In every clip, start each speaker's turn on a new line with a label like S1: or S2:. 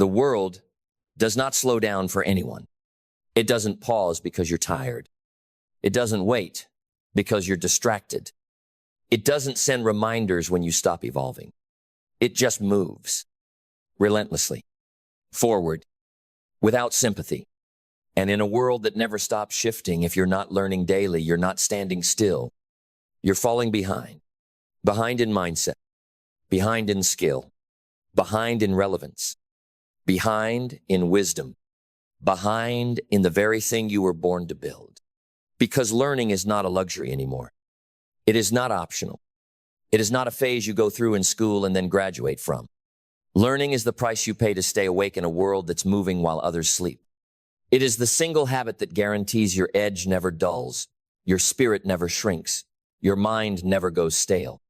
S1: The world does not slow down for anyone. It doesn't pause because you're tired. It doesn't wait because you're distracted. It doesn't send reminders when you stop evolving. It just moves relentlessly forward without sympathy. And in a world that never stops shifting, if you're not learning daily, you're not standing still. You're falling behind. Behind in mindset, behind in skill, behind in relevance, behind in wisdom, behind in the very thing you were born to build. Because learning is not a luxury anymore. It is not optional. It is not a phase you go through in school and then graduate from. Learning is the price you pay to stay awake in a world that's moving while others sleep. It is the single habit that guarantees your edge never dulls, your spirit never shrinks, your mind never goes stale.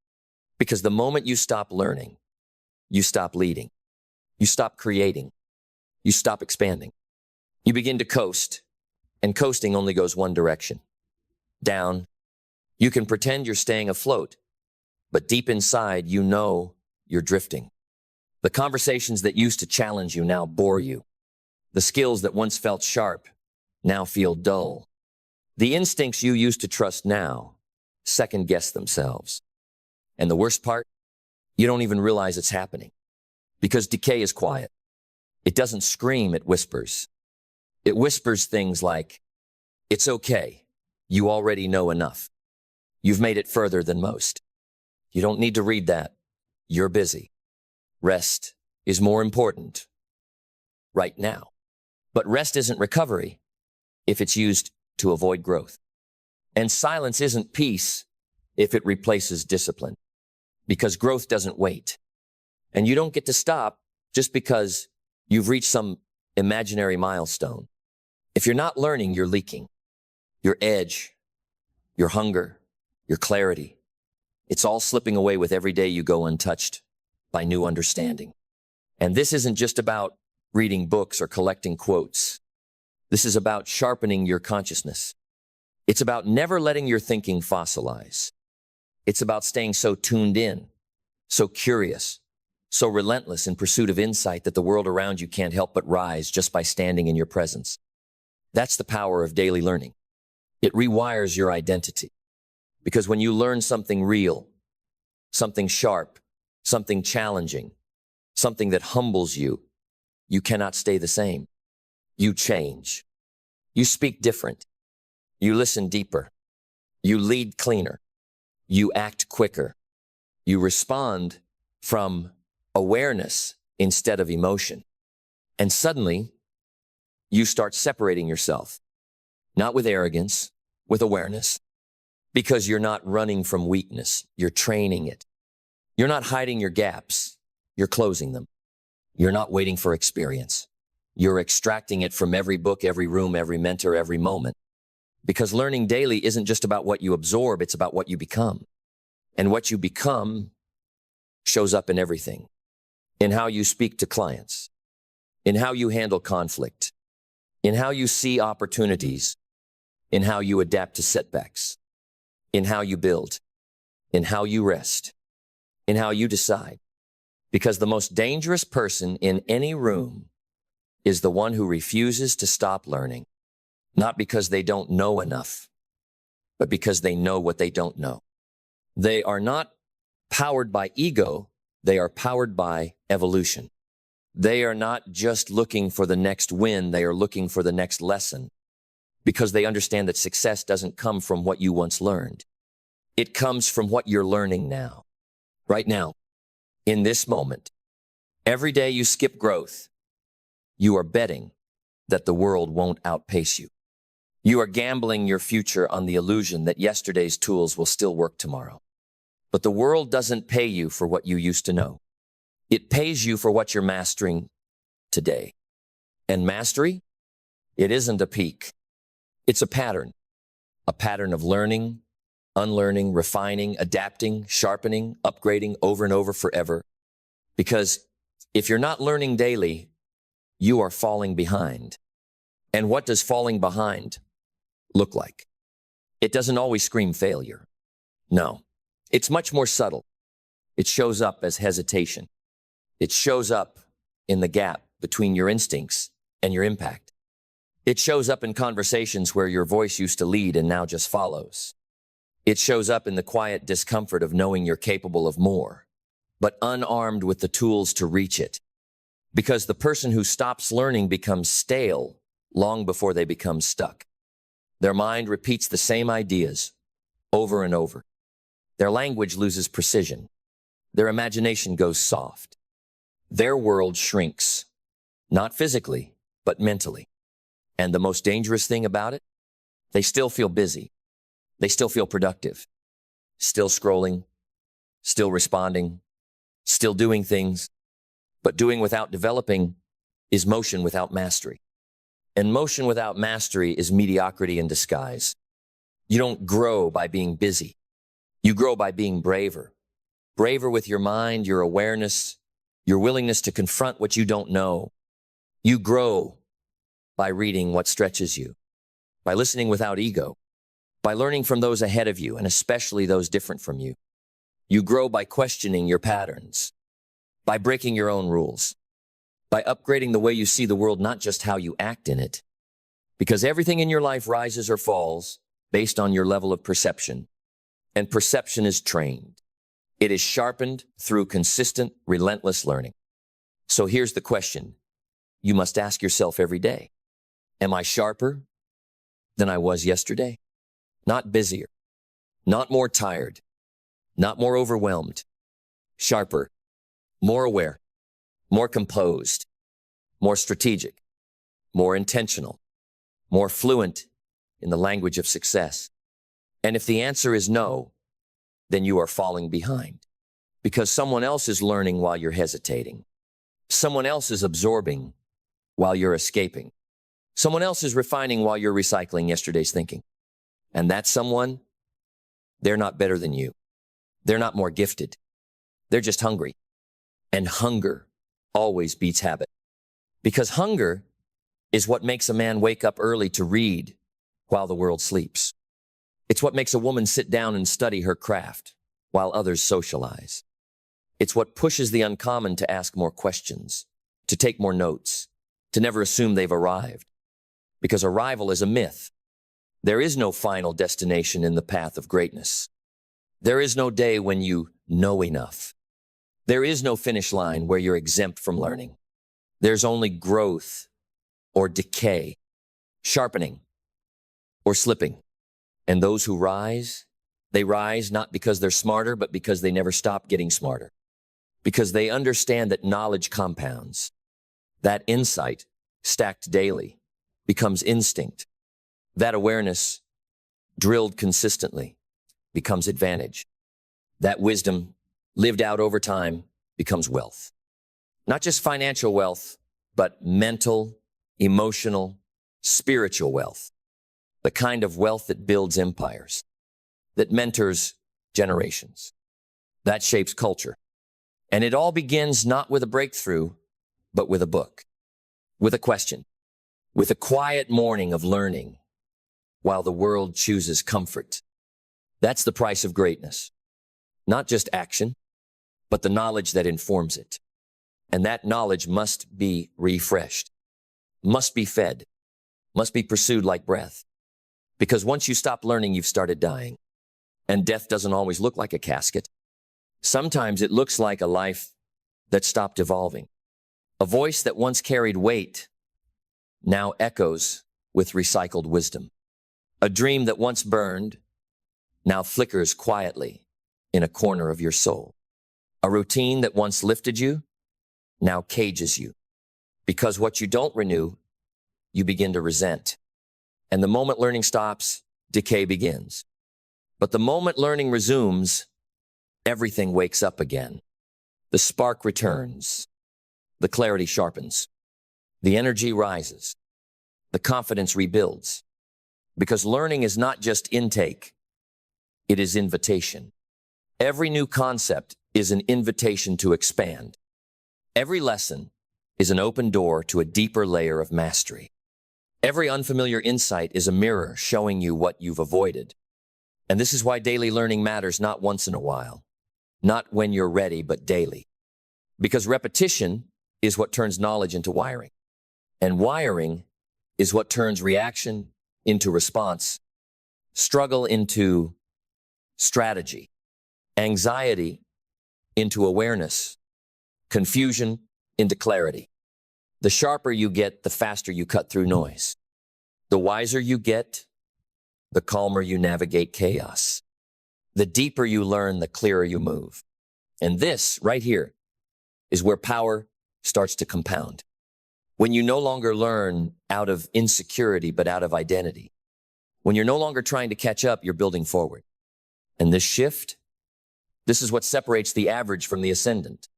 S1: Because the moment you stop learning, you stop leading, you stop creating, you stop expanding. You begin to coast, and coasting only goes one direction, down. You can pretend you're staying afloat, but deep inside, you know you're drifting. The conversations that used to challenge you now bore you. The skills that once felt sharp now feel dull. The instincts you used to trust now second-guess themselves. And the worst part, you don't even realize it's happening. Because decay is quiet. It doesn't scream, it whispers. It whispers things like, "It's okay. You already know enough. You've made it further than most. You don't need to read that. You're busy. Rest is more important right now." But rest isn't recovery if it's used to avoid growth. And silence isn't peace if it replaces discipline. Because growth doesn't wait. And you don't get to stop just because you've reached some imaginary milestone. If you're not learning, you're leaking. Your edge, your hunger, your clarity, it's all slipping away with every day you go untouched by new understanding. And this isn't just about reading books or collecting quotes. This is about sharpening your consciousness. It's about never letting your thinking fossilize. It's about staying so tuned in, so curious, so relentless in pursuit of insight that the world around you can't help but rise just by standing in your presence. That's the power of daily learning. It rewires your identity. Because when you learn something real, something sharp, something challenging, something that humbles you, you cannot stay the same. You change. You speak different. You listen deeper. You lead cleaner. You act quicker. You respond from awareness instead of emotion. And suddenly, you start separating yourself, not with arrogance, with awareness, because you're not running from weakness. You're training it. You're not hiding your gaps. You're closing them. You're not waiting for experience. You're extracting it from every book, every room, every mentor, every moment. Because learning daily isn't just about what you absorb, it's about what you become. And what you become shows up in everything. In how you speak to clients, in how you handle conflict, in how you see opportunities, in how you adapt to setbacks, in how you build, in how you rest, in how you decide. Because the most dangerous person in any room is the one who refuses to stop learning, not because they don't know enough, but because they know what they don't know. They are not powered by ego, they are powered by evolution. They are not just looking for the next win, they are looking for the next lesson, because they understand that success doesn't come from what you once learned. It comes from what you're learning now, right now, in this moment. Every day you skip growth, you are betting that the world won't outpace you. You are gambling your future on the illusion that yesterday's tools will still work tomorrow. But the world doesn't pay you for what you used to know. It pays you for what you're mastering today. And mastery, it isn't a peak. It's a pattern of learning, unlearning, refining, adapting, sharpening, upgrading over and over forever. Because if you're not learning daily, you are falling behind. And what does falling behind look like? It doesn't always scream failure. No, it's much more subtle. It shows up as hesitation. It shows up in the gap between your instincts and your impact. It shows up in conversations where your voice used to lead and now just follows. It shows up in the quiet discomfort of knowing you're capable of more, but unarmed with the tools to reach it. Because the person who stops learning becomes stale long before they become stuck. Their mind repeats the same ideas over and over. Their language loses precision. Their imagination goes soft. Their world shrinks, not physically, but mentally. And the most dangerous thing about it? They still feel busy. They still feel productive. Still scrolling, still responding, still doing things. But doing without developing is motion without mastery. And motion without mastery is mediocrity in disguise. You don't grow by being busy. You grow by being braver. Braver with your mind, your awareness, your willingness to confront what you don't know. You grow by reading what stretches you, by listening without ego, by learning from those ahead of you, and especially those different from you. You grow by questioning your patterns, by breaking your own rules, by upgrading the way you see the world, not just how you act in it. Because everything in your life rises or falls based on your level of perception. And perception is trained. It is sharpened through consistent, relentless learning. So here's the question you must ask yourself every day. Am I sharper than I was yesterday? Not busier, not more tired, not more overwhelmed. Sharper, more aware, more composed, more strategic, more intentional, more fluent in the language of success. And if the answer is no, then you are falling behind because someone else is learning while you're hesitating. Someone else is absorbing while you're escaping. Someone else is refining while you're recycling yesterday's thinking. And that someone, they're not better than you. They're not more gifted. They're just hungry. And hunger always beats habit. Because hunger is what makes a man wake up early to read while the world sleeps. It's what makes a woman sit down and study her craft while others socialize. It's what pushes the uncommon to ask more questions, to take more notes, to never assume they've arrived. Because arrival is a myth. There is no final destination in the path of greatness. There is no day when you know enough. There is no finish line where you're exempt from learning. There's only growth or decay, sharpening or slipping. And those who rise, they rise not because they're smarter, but because they never stop getting smarter. Because they understand that knowledge compounds. That insight, stacked daily, becomes instinct. That awareness, drilled consistently, becomes advantage. That wisdom, lived out over time, becomes wealth. Not just financial wealth, but mental, emotional, spiritual wealth. The kind of wealth that builds empires, that mentors generations, that shapes culture. And it all begins not with a breakthrough, but with a book, with a question, with a quiet morning of learning while the world chooses comfort. That's the price of greatness. Not just action, but the knowledge that informs it. And that knowledge must be refreshed, must be fed, must be pursued like breath. Because once you stop learning, you've started dying. And death doesn't always look like a casket. Sometimes it looks like a life that stopped evolving. A voice that once carried weight now echoes with recycled wisdom. A dream that once burned now flickers quietly in a corner of your soul. A routine that once lifted you now cages you. Because what you don't renew, you begin to resent. And the moment learning stops, decay begins. But the moment learning resumes, everything wakes up again. The spark returns. The clarity sharpens. The energy rises. The confidence rebuilds. Because learning is not just intake, it is invitation. Every new concept is an invitation to expand. Every lesson is an open door to a deeper layer of mastery. Every unfamiliar insight is a mirror showing you what you've avoided. And this is why daily learning matters, not once in a while, not when you're ready, but daily. Because repetition is what turns knowledge into wiring. And wiring is what turns reaction into response, struggle into strategy, anxiety into awareness, confusion into clarity. The sharper you get, the faster you cut through noise. The wiser you get, the calmer you navigate chaos. The deeper you learn, the clearer you move. And this, right here, is where power starts to compound. When you no longer learn out of insecurity, but out of identity. When you're no longer trying to catch up, you're building forward. And this shift, this is what separates the average from the ascendant.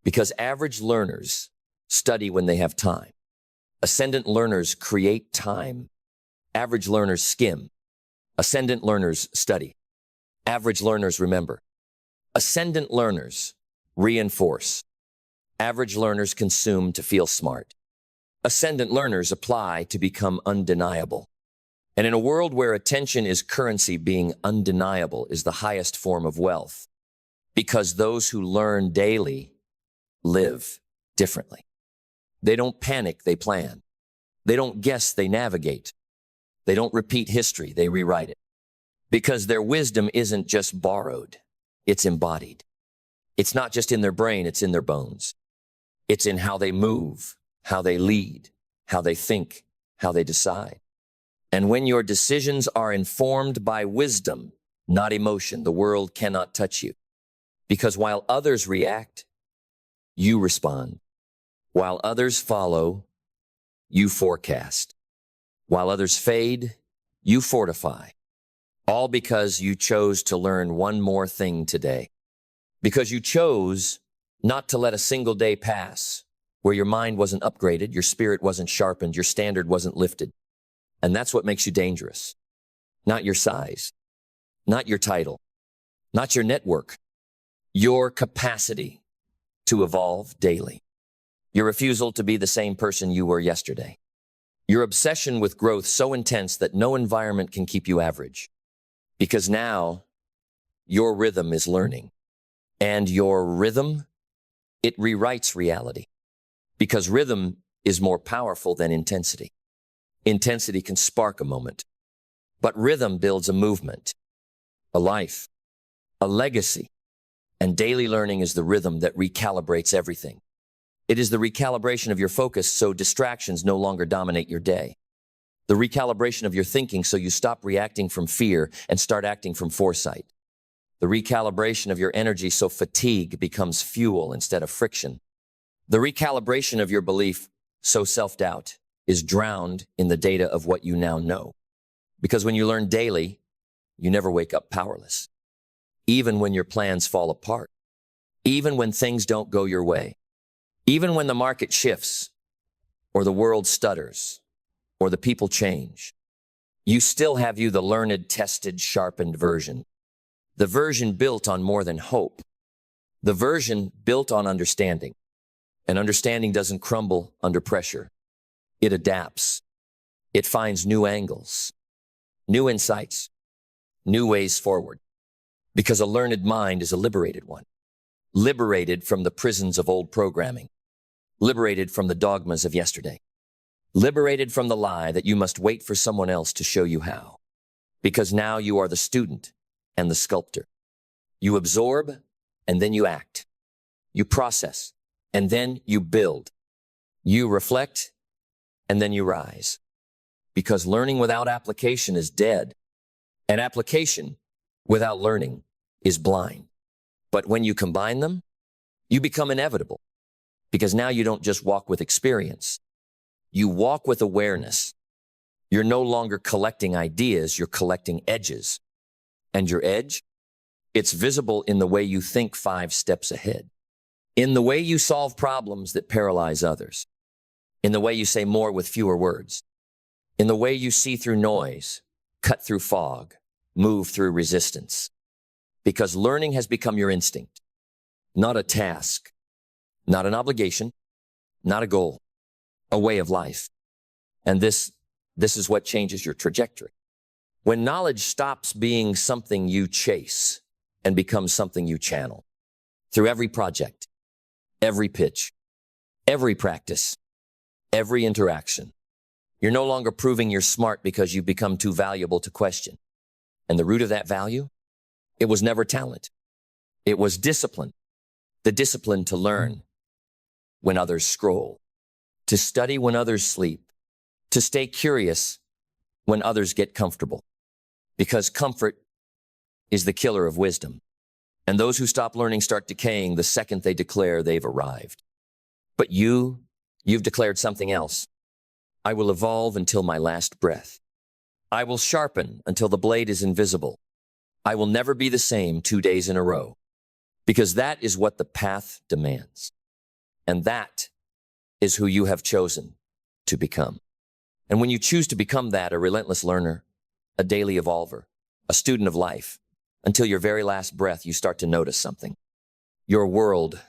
S1: Because average learners study when they have time. Ascendant learners create time. Average learners skim. Ascendant learners study. Average learners remember. Ascendant learners reinforce. Average learners consume to feel smart. Ascendant learners apply to become undeniable. And in a world where attention is currency, being undeniable is the highest form of wealth. Because those who learn daily live differently. They don't panic, they plan. They don't guess, they navigate. They don't repeat history, they rewrite it. Because their wisdom isn't just borrowed, it's embodied. It's not just in their brain, it's in their bones. It's in how they move, how they lead, how they think, how they decide. And when your decisions are informed by wisdom, not emotion, the world cannot touch you. Because while others react, you respond. While others follow, you forecast. While others fade, you fortify. All because you chose to learn one more thing today. Because you chose not to let a single day pass where your mind wasn't upgraded, your spirit wasn't sharpened, your standard wasn't lifted. And that's what makes you dangerous. Not your size, not your title, not your network, your capacity to evolve daily. Your refusal to be the same person you were yesterday. Your obsession with growth so intense that no environment can keep you average. Because now your rhythm is learning. And your rhythm, it rewrites reality. Because rhythm is more powerful than intensity. Intensity can spark a moment. But rhythm builds a movement, a life, a legacy. And daily learning is the rhythm that recalibrates everything. It is the recalibration of your focus so distractions no longer dominate your day. The recalibration of your thinking so you stop reacting from fear and start acting from foresight. The recalibration of your energy so fatigue becomes fuel instead of friction. The recalibration of your belief so self-doubt is drowned in the data of what you now know. Because when you learn daily, you never wake up powerless. Even when your plans fall apart. Even when things don't go your way. Even when the market shifts, or the world stutters, or the people change, you still have the learned, tested, sharpened version. The version built on more than hope. The version built on understanding. And understanding doesn't crumble under pressure. It adapts. It finds new angles, new insights, new ways forward. Because a learned mind is a liberated one. Liberated from the prisons of old programming. Liberated from the dogmas of yesterday. Liberated from the lie that you must wait for someone else to show you how. Because now you are the student and the sculptor. You absorb and then you act. You process and then you build. You reflect and then you rise. Because learning without application is dead. And application without learning is blind. But when you combine them, you become inevitable. Because now you don't just walk with experience. You walk with awareness. You're no longer collecting ideas, you're collecting edges. And your edge? It's visible in the way you think 5 steps ahead. In the way you solve problems that paralyze others. In the way you say more with fewer words. In the way you see through noise, cut through fog, move through resistance. Because learning has become your instinct, not a task, not an obligation, not a goal, a way of life. And this is what changes your trajectory. When knowledge stops being something you chase and becomes something you channel through every project, every pitch, Every practice, every interaction. You're no longer proving you're smart because you've become too valuable to question. And the root of that value? It was never talent. It was discipline. The discipline to learn when others scroll, to study when others sleep, to stay curious when others get comfortable. Because comfort is the killer of wisdom. And those who stop learning start decaying the second they declare they've arrived. But you've declared something else. I will evolve until my last breath. I will sharpen until the blade is invisible. I will never be the same 2 days in a row. Because that is what the path demands. And that is who you have chosen to become. And when you choose to become that, a relentless learner, a daily evolver, a student of life, until your very last breath, you start to notice something. Your world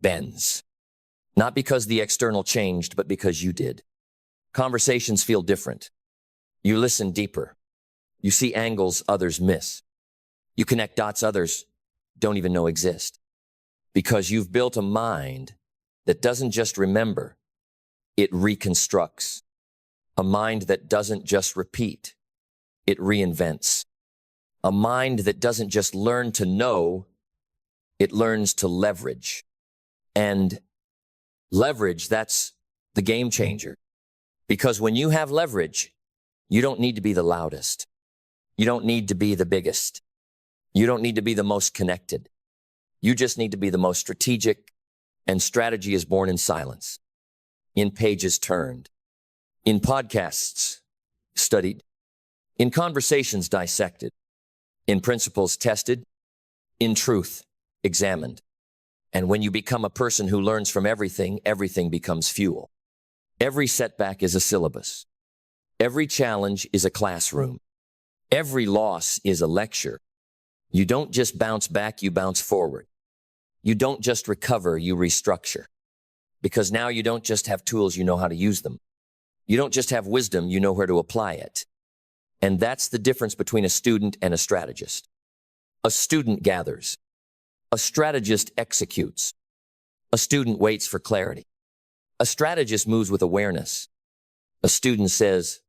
S1: bends. Not because the external changed, but because you did. Conversations feel different. You listen deeper. You see angles others miss. You connect dots others don't even know exist. Because you've built a mind that doesn't just remember, it reconstructs. A mind that doesn't just repeat, it reinvents. A mind that doesn't just learn to know, it learns to leverage. And leverage, that's the game changer. Because when you have leverage, you don't need to be the loudest. You don't need to be the biggest. You don't need to be the most connected. You just need to be the most strategic, and strategy is born in silence, in pages turned, in podcasts studied, in conversations dissected, in principles tested, in truth examined. And when you become a person who learns from everything, everything becomes fuel. Every setback is a syllabus. Every challenge is a classroom. Every loss is a lecture. You don't just bounce back, you bounce forward. You don't just recover, you restructure. Because now you don't just have tools, you know how to use them. You don't just have wisdom, you know where to apply it. And that's the difference between a student and a strategist. A student gathers. A strategist executes. A student waits for clarity. A strategist moves with awareness. A student says,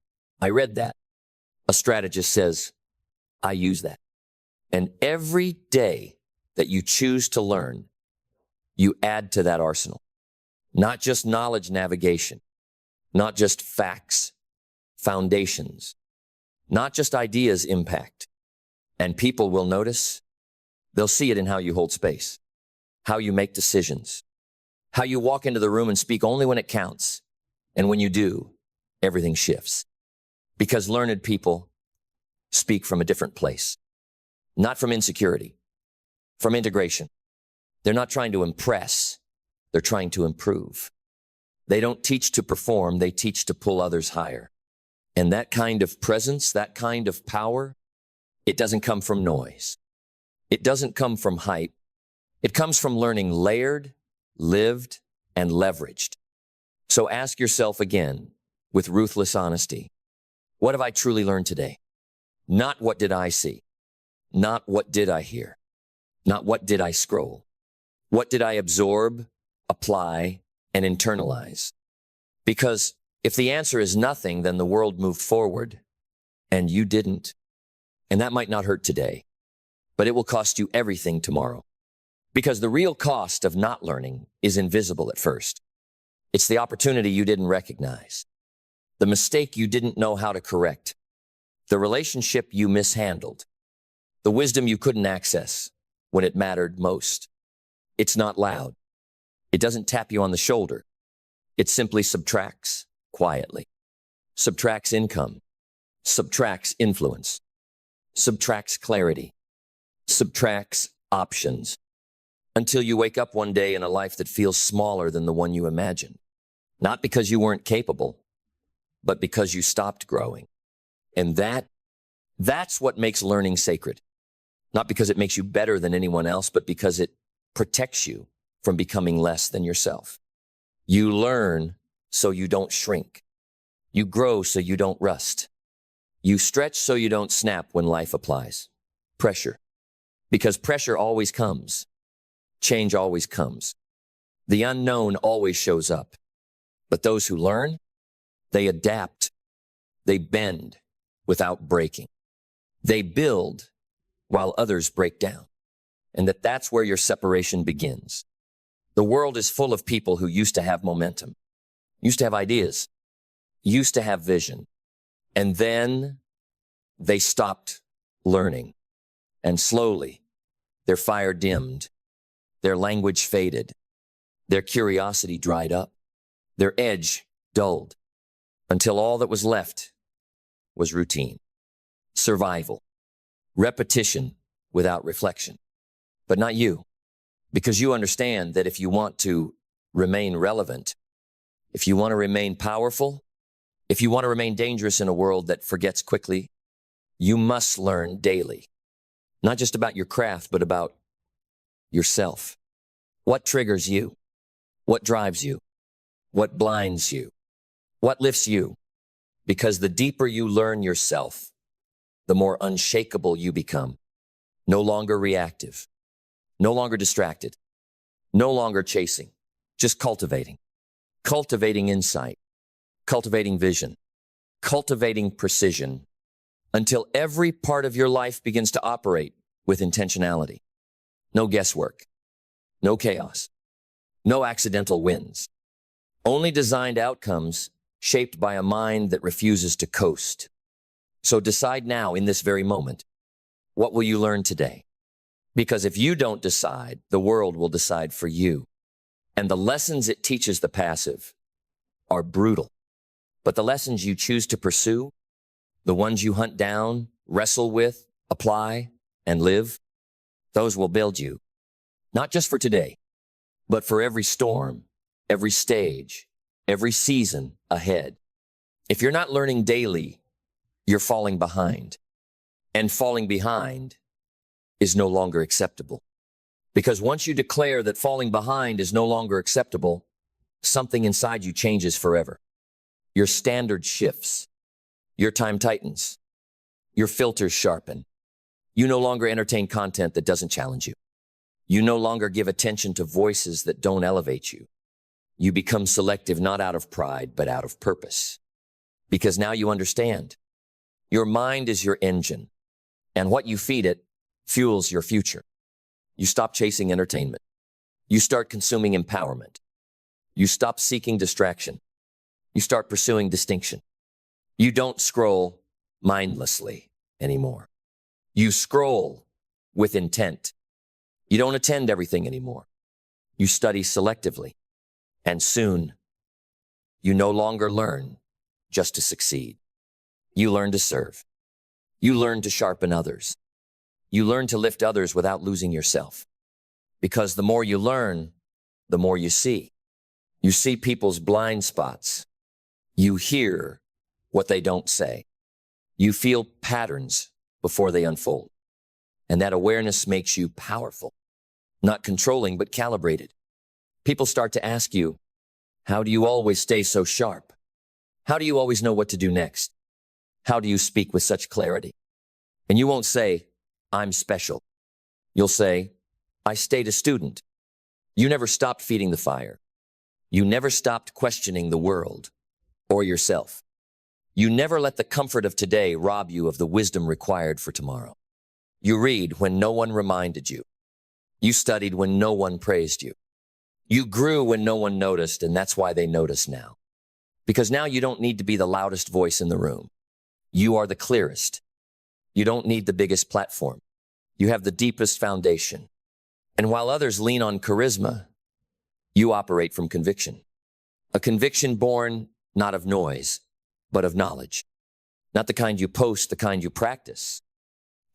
S1: I read that. A strategist says, I use that. And every day that you choose to learn, you add to that arsenal. Not just knowledge navigation, not just facts, foundations, not just ideas impact. And people will notice. They'll see it in how you hold space, how you make decisions, how you walk into the room and speak only when it counts. And when you do, everything shifts. Because learned people speak from a different place, not from insecurity, from integration. They're not trying to impress. They're trying to improve. They don't teach to perform. They teach to pull others higher. And that kind of presence, that kind of power, it doesn't come from noise. It doesn't come from hype. It comes from learning layered, lived, and leveraged. So ask yourself again, with ruthless honesty, what have I truly learned today? Not what did I see? Not what did I hear? Not what did I scroll? What did I absorb, apply, and internalize? Because if the answer is nothing, then the world moved forward, and you didn't. And that might not hurt today, but it will cost you everything tomorrow. Because the real cost of not learning is invisible at first. It's the opportunity you didn't recognize, the mistake you didn't know how to correct, the relationship you mishandled, the wisdom you couldn't access when it mattered most. It's not loud. It doesn't tap you on the shoulder. It simply subtracts quietly. Subtracts income. Subtracts influence. Subtracts clarity. Subtracts options. Until you wake up one day in a life that feels smaller than the one you imagined. Not because you weren't capable, but because you stopped growing. And that's what makes learning sacred. Not because it makes you better than anyone else, but because it protects you from becoming less than yourself. You learn so you don't shrink. You grow so you don't rust. You stretch so you don't snap when life applies pressure. Because pressure always comes. Change always comes. The unknown always shows up. But those who learn, they adapt. They bend without breaking. They build while others break down. And that's where your separation begins. The world is full of people who used to have momentum, used to have ideas, used to have vision. And then they stopped learning. And slowly, their fire dimmed, their language faded, their curiosity dried up, their edge dulled, until all that was left was routine, survival, repetition without reflection. But not you, because you understand that if you want to remain relevant, if you want to remain powerful, if you want to remain dangerous in a world that forgets quickly, you must learn daily, not just about your craft, but about yourself. What triggers you? What drives you? What blinds you? What lifts you? Because the deeper you learn yourself, the more unshakable you become. No longer reactive, no longer distracted, no longer chasing, just cultivating. Cultivating insight, cultivating vision, cultivating precision, until every part of your life begins to operate with intentionality. No guesswork, no chaos, no accidental wins. Only designed outcomes shaped by a mind that refuses to coast. So decide now, in this very moment, what will you learn today? Because if you don't decide, the world will decide for you. And the lessons it teaches the passive are brutal. But the lessons you choose to pursue, the ones you hunt down, wrestle with, apply, and live, those will build you. Not just for today, but for every storm, every stage, every season ahead. If you're not learning daily, you're falling behind. And falling behind is no longer acceptable. Because once you declare that falling behind is no longer acceptable, something inside you changes forever. Your standard shifts. Your time tightens. Your filters sharpen. You no longer entertain content that doesn't challenge you. You no longer give attention to voices that don't elevate you. You become selective not out of pride, but out of purpose. Because now you understand. Your mind is your engine, and what you feed it fuels your future. You stop chasing entertainment. You start consuming empowerment. You stop seeking distraction. You start pursuing distinction. You don't scroll mindlessly anymore. You scroll with intent. You don't attend everything anymore. You study selectively. And soon, you no longer learn just to succeed. You learn to serve. You learn to sharpen others. You learn to lift others without losing yourself. Because the more you learn, the more you see. You see people's blind spots. You hear what they don't say. You feel patterns before they unfold. And that awareness makes you powerful, not controlling, but calibrated. People start to ask you, how do you always stay so sharp? How do you always know what to do next? How do you speak with such clarity? And you won't say, I'm special. You'll say, I stayed a student. You never stopped feeding the fire. You never stopped questioning the world or yourself. You never let the comfort of today rob you of the wisdom required for tomorrow. You read when no one reminded you. You studied when no one praised you. You grew when no one noticed, and that's why they notice now. Because now you don't need to be the loudest voice in the room. You are the clearest. You don't need the biggest platform. You have the deepest foundation. And while others lean on charisma, you operate from conviction. A conviction born not of noise, but of knowledge. Not the kind you post, the kind you practice.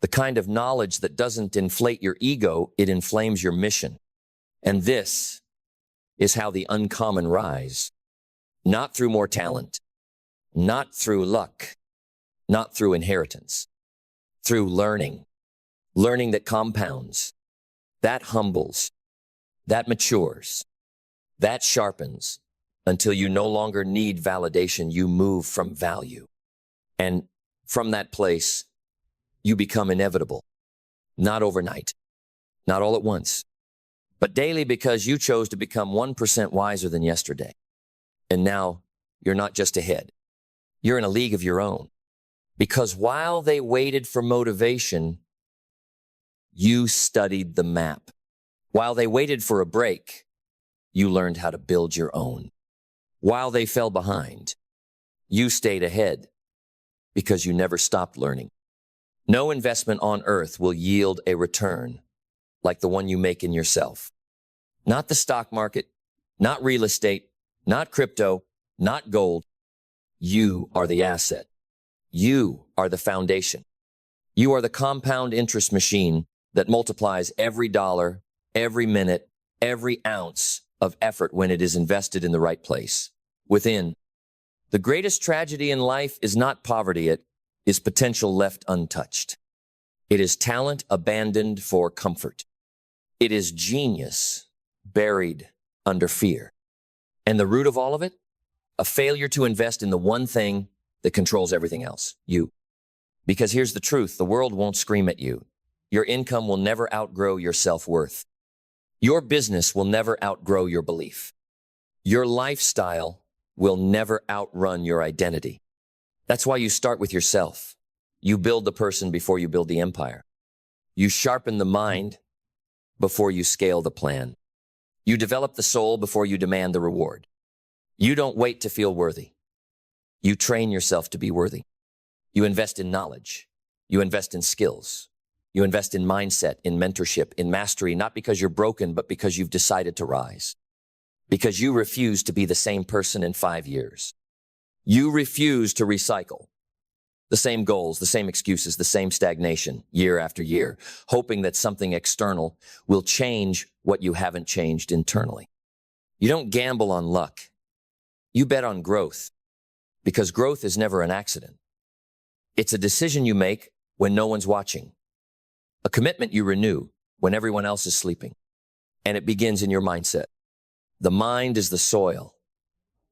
S1: The kind of knowledge that doesn't inflate your ego, it inflames your mission. And this is how the uncommon rise. Not through more talent, not through luck, not through inheritance, through learning. Learning that compounds, that humbles, that matures, that sharpens, until you no longer need validation. You move from value. And from that place, you become inevitable. Not overnight, not all at once, but daily because you chose to become 1% wiser than yesterday. And now you're not just ahead. You're in a league of your own. Because while they waited for motivation, you studied the map. While they waited for a break, you learned how to build your own. While they fell behind, you stayed ahead because you never stopped learning. No investment on earth will yield a return like the one you make in yourself. Not the stock market, not real estate, not crypto, not gold. You are the asset. You are the foundation. You are the compound interest machine that multiplies every dollar, every minute, every ounce of effort when it is invested in the right place. Within. The greatest tragedy in life is not poverty, it is potential left untouched. It is talent abandoned for comfort. It is genius buried under fear. And the root of all of it? A failure to invest in the one thing that controls everything else, you. Because here's the truth, the world won't scream at you. Your income will never outgrow your self-worth. Your business will never outgrow your belief. Your lifestyle will never outrun your identity. That's why you start with yourself. You build the person before you build the empire. You sharpen the mind before you scale the plan. You develop the soul before you demand the reward. You don't wait to feel worthy. You train yourself to be worthy. You invest in knowledge. You invest in skills. You invest in mindset, in mentorship, in mastery, not because you're broken, but because you've decided to rise. Because you refuse to be the same person in 5 years. You refuse to recycle the same goals, the same excuses, the same stagnation year after year, hoping that something external will change what you haven't changed internally. You don't gamble on luck. You bet on growth, because growth is never an accident. It's a decision you make when no one's watching, a commitment you renew when everyone else is sleeping, and it begins in your mindset. The mind is the soil,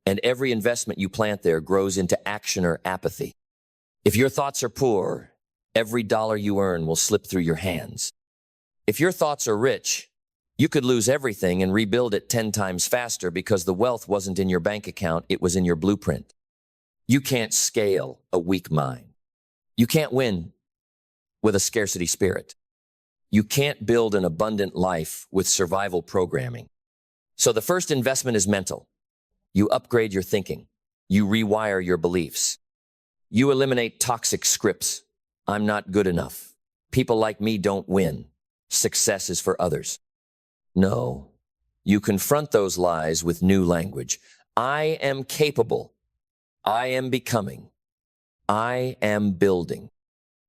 S1: and every investment you plant there grows into action or apathy. If your thoughts are poor, every dollar you earn will slip through your hands. If your thoughts are rich, you could lose everything and rebuild it 10 times faster because the wealth wasn't in your bank account, it was in your blueprint. You can't scale a weak mind. You can't win with a scarcity spirit. You can't build an abundant life with survival programming. So the first investment is mental. You upgrade your thinking. You rewire your beliefs. You eliminate toxic scripts. I'm not good enough. People like me don't win. Success is for others. No, you confront those lies with new language. I am capable. I am becoming. I am building.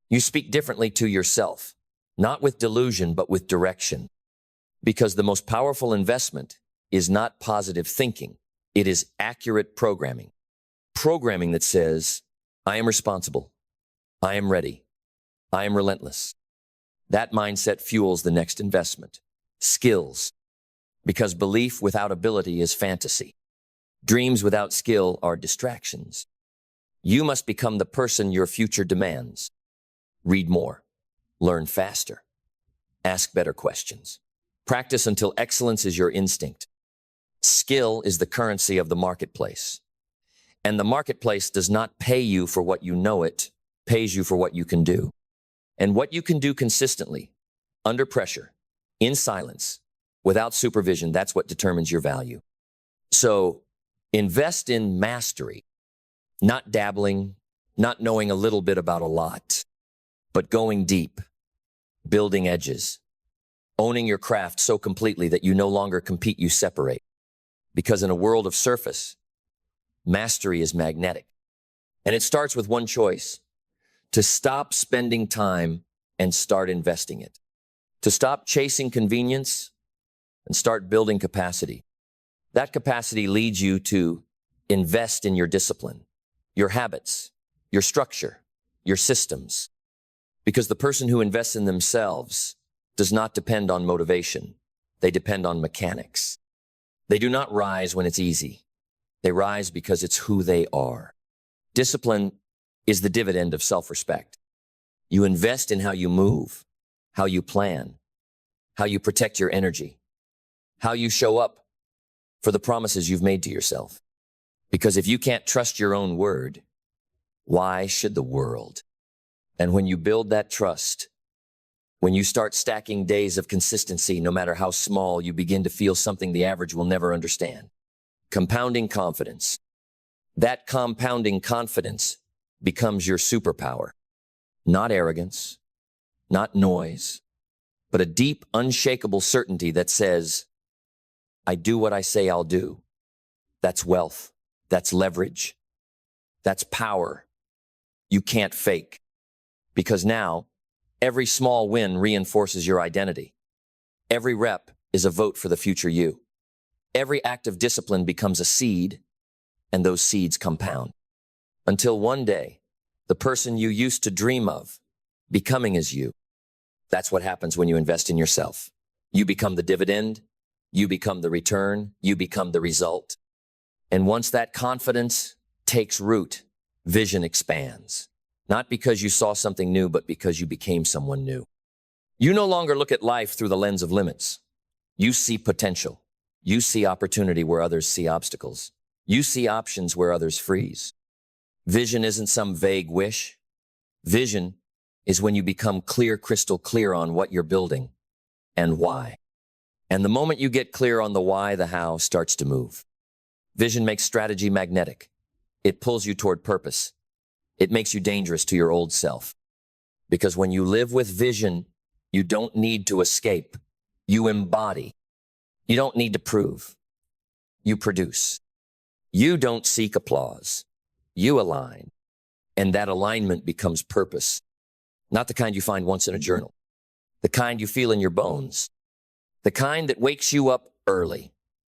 S1: You speak differently to yourself, not with delusion, but with direction. Because the most powerful investment is not positive thinking. It is accurate programming. Programming that says, I am responsible. I am ready. I am relentless. That mindset fuels the next investment. Skills. Because belief without ability is fantasy. Dreams without skill are distractions. You must become the person your future demands. Read more. Learn faster. Ask better questions. Practice until excellence is your instinct. Skill is the currency of the marketplace. And the marketplace does not pay you for what you know, it pays you for what you can do. And what you can do consistently, under pressure, in silence, without supervision, that's what determines your value. So invest in mastery, not dabbling, not knowing a little bit about a lot, but going deep, building edges, owning your craft so completely that you no longer compete, you separate. Because in a world of surface, mastery is magnetic. And it starts with one choice: to stop spending time and start investing it. To stop chasing convenience and start building capacity. That capacity leads you to invest in your discipline, your habits, your structure, your systems. Because the person who invests in themselves does not depend on motivation. They depend on mechanics. They do not rise when it's easy. They rise because it's who they are. Discipline is the dividend of self-respect. You invest in how you move, how you plan, how you protect your energy, how you show up for the promises you've made to yourself. Because if you can't trust your own word, why should the world? And when you build that trust, when you start stacking days of consistency, no matter how small, you begin to feel something the average will never understand. Compounding confidence. That compounding confidence becomes your superpower. Not arrogance, not noise, but a deep, unshakable certainty that says, I do what I say I'll do. That's wealth. That's leverage. That's power. You can't fake. Because now, every small win reinforces your identity. Every rep is a vote for the future you. Every act of discipline becomes a seed, and those seeds compound. Until one day, the person you used to dream of becoming is you. That's what happens when you invest in yourself. You become the dividend, you become the return, you become the result. And once that confidence takes root, vision expands. Not because you saw something new, but because you became someone new. You no longer look at life through the lens of limits. You see potential. You see opportunity where others see obstacles. You see options where others freeze. Vision isn't some vague wish. Vision is when you become clear, crystal clear on what you're building and why. And the moment you get clear on the why, the how starts to move. Vision makes strategy magnetic. It pulls you toward purpose. It makes you dangerous to your old self. Because when you live with vision, you don't need to escape. You embody. You don't need to prove. You produce. You don't seek applause. You align. And that alignment becomes purpose. Not the kind you find once in a journal. The kind you feel in your bones. The kind that wakes you up early.